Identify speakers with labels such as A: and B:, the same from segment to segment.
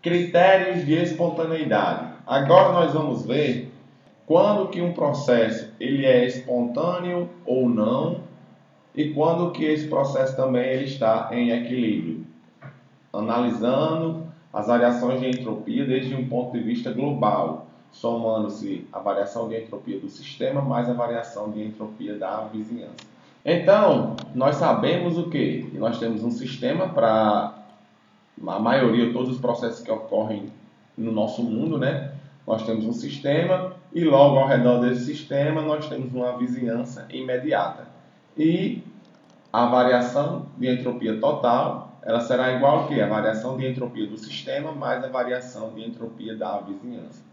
A: Critérios de espontaneidade. Agora nós vamos ver quando que um processo ele é espontâneo ou não e quando que esse processo também ele está em equilíbrio. Analisando as variações de entropia desde um ponto de vista global, somando-se a variação de entropia do sistema mais a variação de entropia da vizinhança. Então, nós sabemos o quê? Que nós temos um sistema para a maioria, todos os processos que ocorrem no nosso mundo, né? Nós temos um sistema e logo ao redor desse sistema nós temos uma vizinhança imediata. E a variação de entropia total, ela será igual a quê? A variação de entropia do sistema mais a variação de entropia da vizinhança.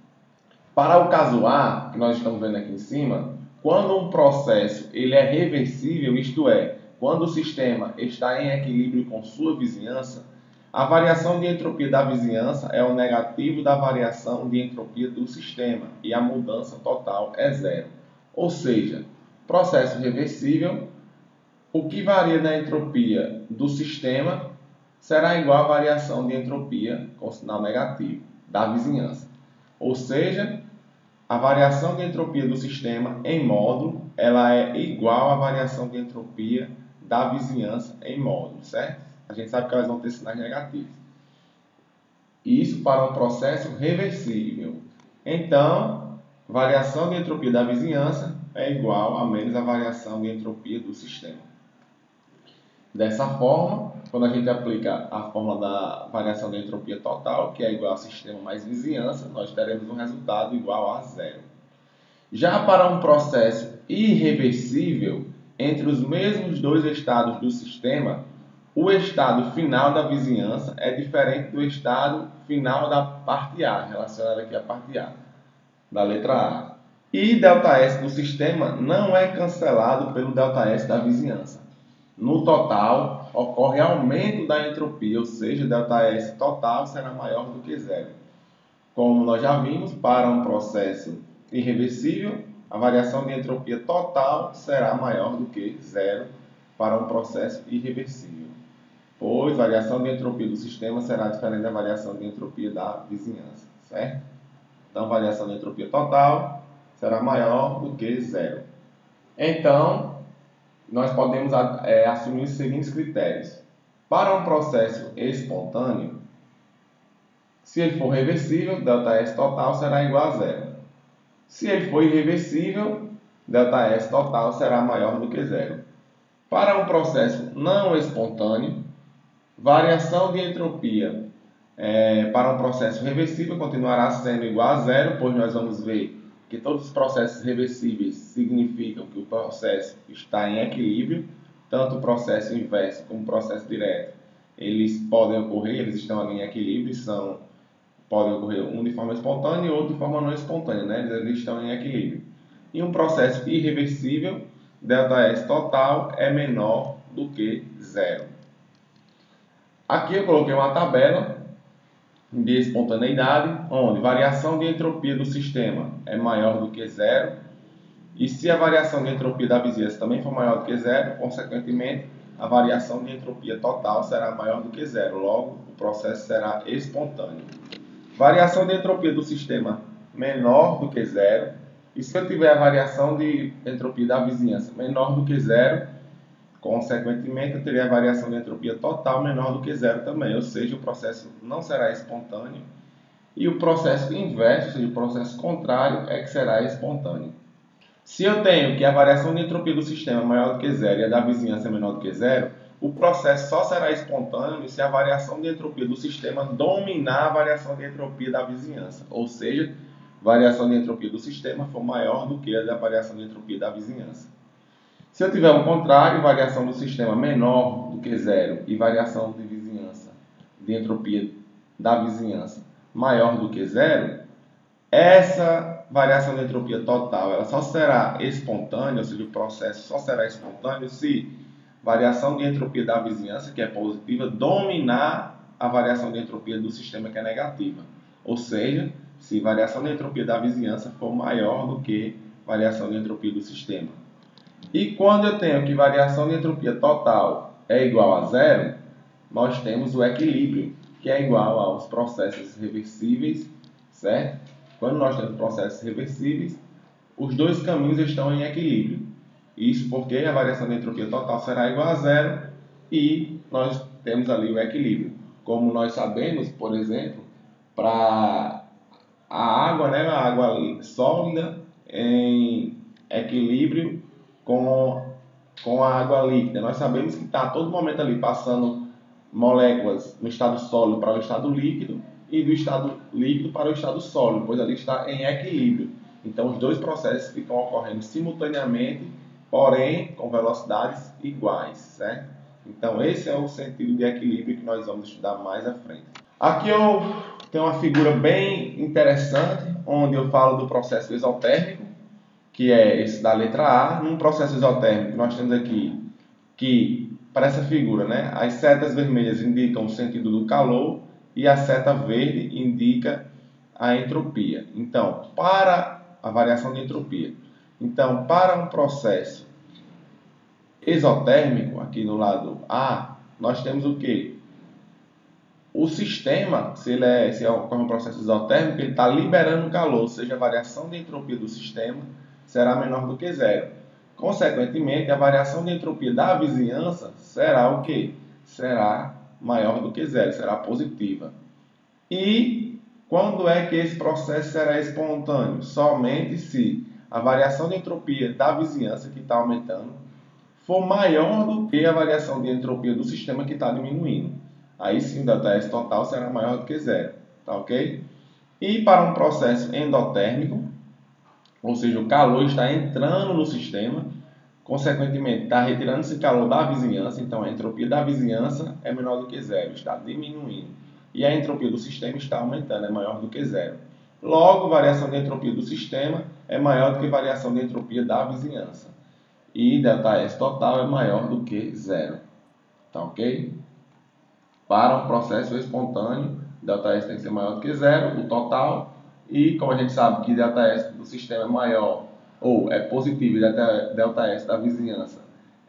A: Para o caso A, que nós estamos vendo aqui em cima, quando um processo ele é reversível, isto é, quando o sistema está em equilíbrio com sua vizinhança, a variação de entropia da vizinhança é o negativo da variação de entropia do sistema e a mudança total é zero. Ou seja, processo reversível, o que varia na entropia do sistema será igual à variação de entropia com sinal negativo da vizinhança. Ou seja, a variação de entropia do sistema em módulo ela é igual à variação de entropia da vizinhança em módulo, certo? A gente sabe que elas vão ter sinais negativos. Isso para um processo reversível. Então, variação de entropia da vizinhança é igual a menos a variação de entropia do sistema. Dessa forma, quando a gente aplica a fórmula da variação de entropia total, que é igual a sistema mais vizinhança, nós teremos um resultado igual a zero. Já para um processo irreversível, entre os mesmos dois estados do sistema, o estado final da vizinhança é diferente do estado final da parte A, relacionado aqui à parte A, da letra A. E ΔS do sistema não é cancelado pelo ΔS da vizinhança. No total, ocorre aumento da entropia, ou seja, ΔS total será maior do que zero. Como nós já vimos, para um processo irreversível, a variação de entropia total será maior do que zero para um processo irreversível, pois a variação de entropia do sistema será diferente da variação de entropia da vizinhança, certo? Então, a variação de entropia total será maior do que zero. Então, nós podemos assumir os seguintes critérios. Para um processo espontâneo, se ele for reversível, ΔS total será igual a zero. Se ele for irreversível, ΔS total será maior do que zero. Para um processo não espontâneo, variação de entropia para um processo reversível continuará sendo igual a zero, pois nós vamos ver que todos os processos reversíveis significam que o processo está em equilíbrio, tanto o processo inverso como o processo direto. Eles podem ocorrer, eles estão ali em equilíbrio, podem ocorrer um de forma espontânea e outro de forma não espontânea, né? Eles estão em equilíbrio. E um processo irreversível, ΔS total é menor do que zero. Aqui eu coloquei uma tabela de espontaneidade, onde variação de entropia do sistema é maior do que zero, e se a variação de entropia da vizinhança também for maior do que zero, consequentemente, a variação de entropia total será maior do que zero, logo, o processo será espontâneo. Variação de entropia do sistema menor do que zero, e se eu tiver a variação de entropia da vizinhança menor do que zero, consequentemente, eu teria a variação de entropia total menor do que zero também, ou seja, o processo não será espontâneo e o processo inverso, ou seja, o processo contrário, é que será espontâneo. Se eu tenho que a variação de entropia do sistema é maior do que zero e a da vizinhança é menor do que zero, o processo só será espontâneo se a variação de entropia do sistema dominar a variação de entropia da vizinhança, ou seja, a variação de entropia do sistema for maior do que a da variação de entropia da vizinhança. Se eu tiver o contrário, variação do sistema menor do que zero e variação de vizinhança, de entropia da vizinhança maior do que zero, essa variação de entropia total ela só será espontânea, ou seja, o processo só será espontâneo se variação de entropia da vizinhança, que é positiva, dominar a variação de entropia do sistema, que é negativa. Ou seja, se variação de entropia da vizinhança for maior do que variação de entropia do sistema. E quando eu tenho que variação de entropia total é igual a zero, nós temos o equilíbrio, que é igual aos processos reversíveis, certo? Quando nós temos processos reversíveis, os dois caminhos estão em equilíbrio. Isso porque a variação de entropia total será igual a zero e nós temos ali o equilíbrio. Como nós sabemos, por exemplo, para a água, né, a água sólida em equilíbrio com a água líquida. Nós sabemos que está a todo momento ali passando moléculas no estado sólido para o estado líquido e do estado líquido para o estado sólido, pois ali está em equilíbrio. Então, os dois processos ficam ocorrendo simultaneamente, porém com velocidades iguais, certo? Então, esse é o sentido de equilíbrio que nós vamos estudar mais à frente. Aqui eu tenho uma figura bem interessante, onde eu falo do processo exotérmico, que é esse da letra A. Num processo exotérmico, nós temos aqui que, para essa figura, né, as setas vermelhas indicam o sentido do calor e a seta verde indica a entropia. Então, para a variação de entropia. Então, para um processo exotérmico, aqui no lado A, nós temos o quê? O sistema, se ocorre um processo exotérmico, ele está liberando calor, ou seja, a variação de entropia do sistema será menor do que zero. Consequentemente, a variação de entropia da vizinhança será o quê? Será maior do que zero, será positiva. E quando é que esse processo será espontâneo? Somente se a variação de entropia da vizinhança, que está aumentando, for maior do que a variação de entropia do sistema, que está diminuindo. Aí sim o ΔS total será maior do que zero. Tá ok? E para um processo endotérmico, ou seja, o calor está entrando no sistema, consequentemente está retirando esse calor da vizinhança, então a entropia da vizinhança é menor do que zero, está diminuindo. E a entropia do sistema está aumentando, é maior do que zero. Logo, a variação de entropia do sistema é maior do que a variação de entropia da vizinhança. E ΔS total é maior do que zero. Tá ok? Para um processo espontâneo, ΔS tem que ser maior do que zero, o total. E como a gente sabe que ΔS do sistema é maior, ou é positivo, e ΔS da vizinhança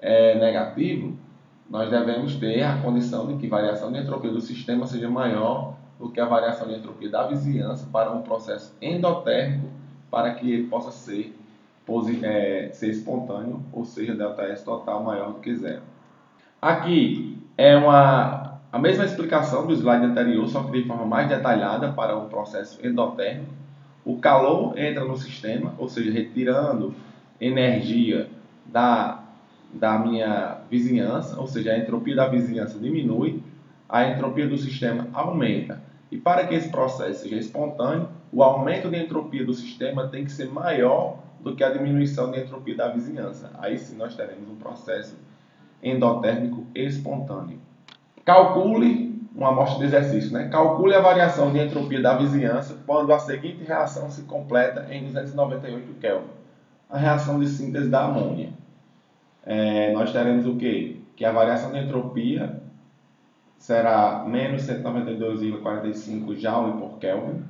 A: é negativo, nós devemos ter a condição de que a variação de entropia do sistema seja maior do que a variação de entropia da vizinhança para um processo endotérmico, para que ele possa ser espontâneo, ou seja, ΔS total maior do que zero. Aqui é a mesma explicação do slide anterior, só que de forma mais detalhada para um processo endotérmico. O calor entra no sistema, ou seja, retirando energia da minha vizinhança, ou seja, a entropia da vizinhança diminui, a entropia do sistema aumenta. E para que esse processo seja espontâneo, o aumento de entropia do sistema tem que ser maior do que a diminuição de entropia da vizinhança. Aí sim nós teremos um processo endotérmico espontâneo. Calcule uma amostra de exercício, né? Calcule a variação de entropia da vizinhança quando a seguinte reação se completa em 298 Kelvin. A reação de síntese da amônia. Nós teremos o quê? Que a variação de entropia será menos 192,45 Joule por Kelvin.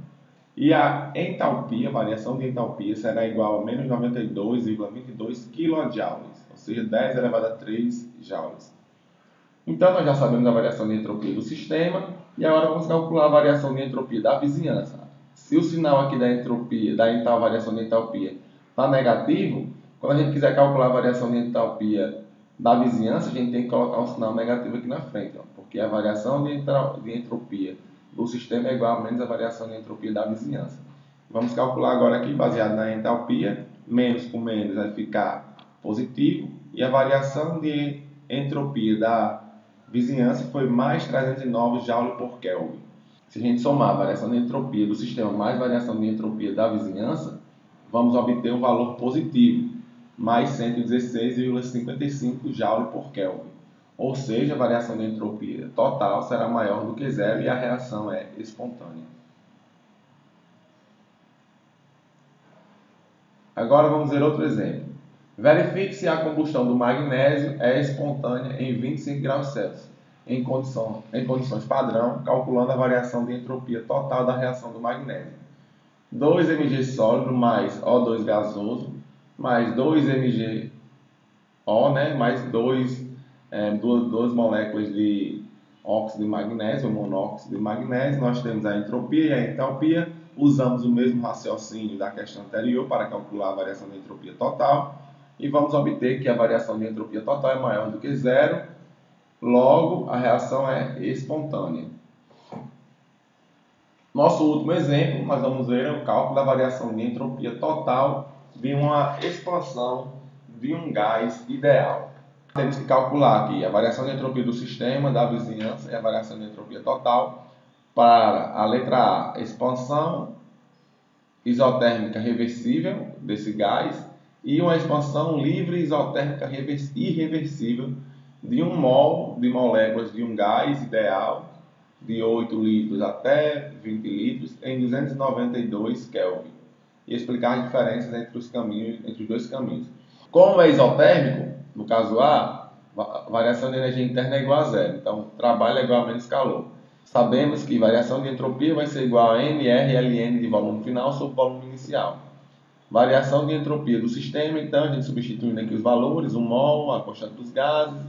A: E a entalpia, a variação de entalpia, será igual a menos 92,22 kJ, ou seja, 10 elevado a 3 joules. Então, nós já sabemos a variação de entropia do sistema e agora vamos calcular a variação de entropia da vizinhança. Se o sinal aqui da entropia, da variação de entalpia, está negativo, quando a gente quiser calcular a variação de entalpia da vizinhança, a gente tem que colocar um sinal negativo aqui na frente, ó, porque a variação de entropia do sistema é igual a menos a variação de entropia da vizinhança. Vamos calcular agora aqui, baseado na entalpia, menos com menos vai ficar positivo, e a variação de entropia da vizinhança foi mais 309 Joule por Kelvin. Se a gente somar a variação de entropia do sistema mais a variação de entropia da vizinhança, vamos obter um valor positivo, mais 116,55 Joule por Kelvin. Ou seja, a variação de entropia total será maior do que zero e a reação é espontânea. Agora vamos ver outro exemplo. Verifique se a combustão do magnésio é espontânea em 25 graus Celsius, em condições padrão, calculando a variação de entropia total da reação do magnésio. 2 mg sólido mais O2 gasoso, mais 2 mg O, né, mais duas moléculas de óxido de magnésio, monóxido de magnésio, nós temos a entropia e a entalpia. Usamos o mesmo raciocínio da questão anterior para calcular a variação de entropia total e vamos obter que a variação de entropia total é maior do que zero, logo a reação é espontânea. Nosso último exemplo, nós vamos ver o cálculo da variação de entropia total de uma expansão de um gás ideal. Temos que calcular aqui a variação de entropia do sistema, da vizinhança e a variação de entropia total para a letra A, expansão isotérmica reversível desse gás e uma expansão livre isotérmica irreversível de 1 mol de moléculas de um gás ideal de 8 litros até 20 litros em 292 Kelvin e explicar as diferenças entre os dois caminhos. Como é isotérmico, no caso A, a variação de energia interna é igual a zero, então trabalho é igual a menos calor. Sabemos que variação de entropia vai ser igual a NRLN de volume final sobre volume inicial. Variação de entropia do sistema, então a gente substituindo aqui os valores, 1 mol, a constante dos gases,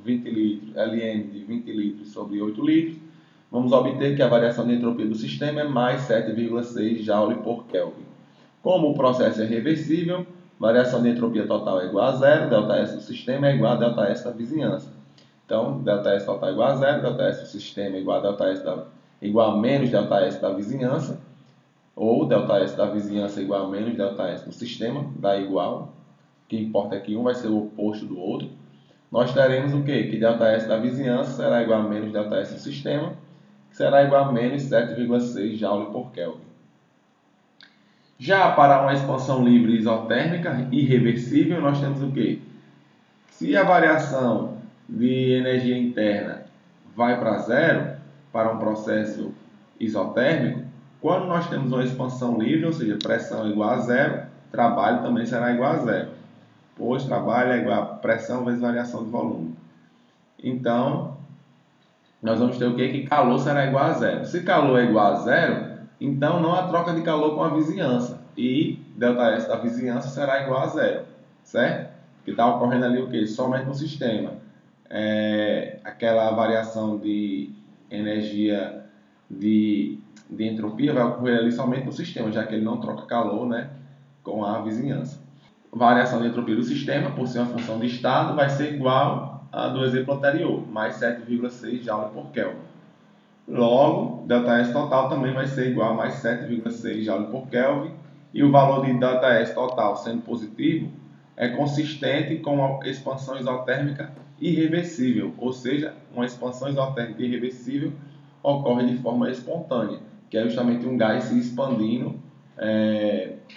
A: 20 litros, LN de 20 litros sobre 8 litros, vamos obter que a variação de entropia do sistema é mais 7,6 Joule por Kelvin. Como o processo é reversível, variação de entropia total é igual a zero, ΔS do sistema é igual a ΔS da vizinhança. Então, ΔS total é igual a zero, ΔS do sistema é igual a menos ΔS da vizinhança, ou ΔS da vizinhança é igual a menos ΔS do sistema, dá igual. O que importa é que um vai ser o oposto do outro. Nós teremos o quê? Que ΔS da vizinhança será igual a menos ΔS do sistema, que será igual a menos 7,6 Joule por Kelvin. Já para uma expansão livre isotérmica irreversível, nós temos o quê? Se a variação de energia interna vai para zero, para um processo isotérmico, quando nós temos uma expansão livre, ou seja, pressão igual a zero, trabalho também será igual a zero, pois trabalho é igual a pressão vezes variação de volume. Então, nós vamos ter o quê? Que calor será igual a zero. Se calor é igual a zero, então não há troca de calor com a vizinhança. E ΔS da vizinhança será igual a zero, certo? Porque está ocorrendo ali o quê? Somente no sistema. Aquela variação de energia de entropia vai ocorrer ali somente no sistema, já que ele não troca calor, né, com a vizinhança. Variação de entropia do sistema, por ser uma função de estado, vai ser igual a do exemplo anterior, mais 7,6 Joule por Kelvin. Logo, ΔS total também vai ser igual a mais 7,6 Joule por Kelvin, e o valor de ΔS total sendo positivo é consistente com a expansão isotérmica irreversível, ou seja, uma expansão isotérmica irreversível ocorre de forma espontânea, que é justamente um gás se expandindo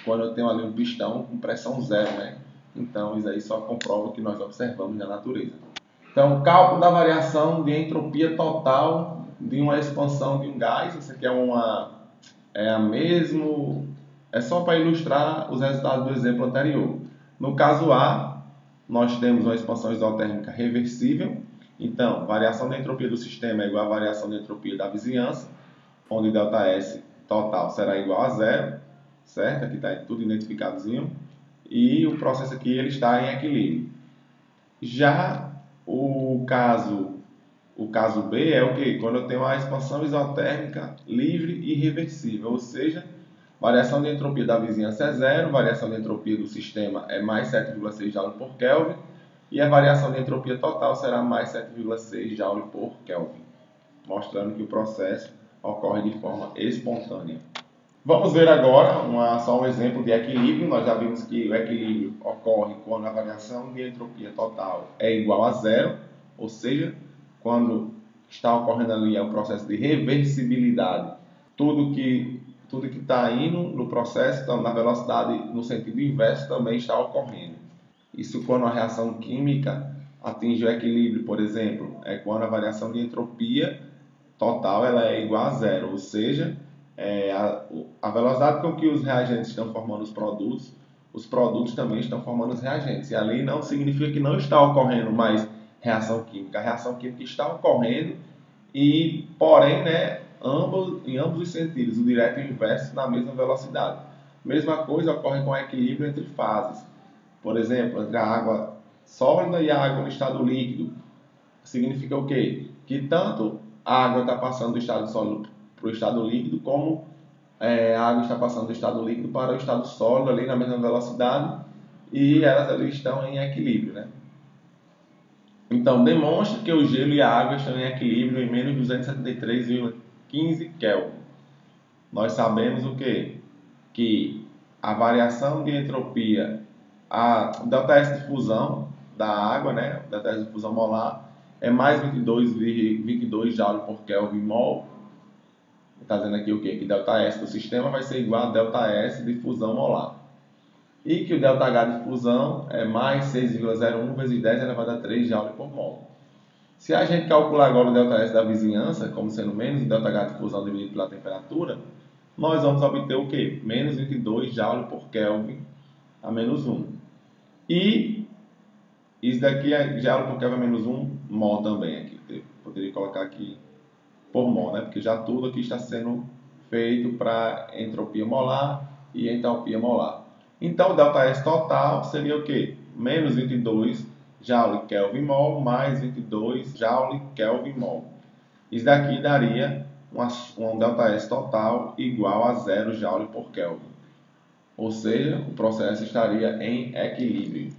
A: quando eu tenho ali um pistão com pressão zero, né? Então, isso aí só comprova o que nós observamos na natureza. Então, cálculo da variação de entropia total de uma expansão de um gás. Isso aqui é só para ilustrar os resultados do exemplo anterior. No caso A, nós temos uma expansão isotérmica reversível. Então, variação da entropia do sistema é igual à variação da entropia da vizinhança, onde ΔS total será igual a zero, certo? Aqui está tudo identificadozinho. E o processo aqui ele está em equilíbrio. Já o caso B é o que? Quando eu tenho uma expansão isotérmica livre e irreversível, ou seja, variação de entropia da vizinhança é zero, variação de entropia do sistema é mais 7,6 Joule por Kelvin, e a variação de entropia total será mais 7,6 Joule por Kelvin, mostrando que o processo ocorre de forma espontânea. Vamos ver agora só um exemplo de equilíbrio. Nós já vimos que o equilíbrio ocorre quando a variação de entropia total é igual a zero, ou seja, quando está ocorrendo ali o processo de reversibilidade. Tudo que está indo no processo, então, na velocidade no sentido inverso também está ocorrendo. Isso quando a reação química atinge o equilíbrio, por exemplo, é quando a variação de entropia total ela é igual a zero, ou seja, a velocidade com que os reagentes estão formando os produtos também estão formando os reagentes. E ali não significa que não está ocorrendo mais reação química. A reação química está ocorrendo e, porém, né, em ambos os sentidos, o direto e o inverso na mesma velocidade. Mesma coisa ocorre com o equilíbrio entre fases. Por exemplo, entre a água sólida e a água no estado líquido. Significa o quê? Que tanto a água está passando do estado sólido para o estado líquido, como a água está passando do estado líquido para o estado sólido ali na mesma velocidade e elas ali estão em equilíbrio, né? Então, demonstre que o gelo e a água estão em equilíbrio em menos 273,15 Kelvin. Nós sabemos o quê? Que a variação de entropia, o ΔS de fusão da água, né? O ΔS de fusão molar é mais 22,22 Joule por Kelvin mol. Está dizendo aqui o quê? Que ΔS do sistema vai ser igual a ΔS de fusão molar. E que o ΔH de fusão é mais 6,01 vezes 10 elevado a 3 Joule por mol. Se a gente calcular agora o ΔS da vizinhança, como sendo menos o ΔH de fusão dividido pela temperatura, nós vamos obter o quê? Menos 22 Joule por Kelvin a menos 1. E isso daqui é Joule por Kelvin a menos 1 mol também. Aqui. Eu poderia colocar aqui por mol, né? Porque já tudo aqui está sendo feito para entropia molar e entalpia molar. Então, o ΔS total seria o quê? Menos 22 Joule Kelvin mol mais 22 Joule Kelvin mol. Isso daqui daria um ΔS total igual a 0 Joule por Kelvin. Ou seja, o processo estaria em equilíbrio.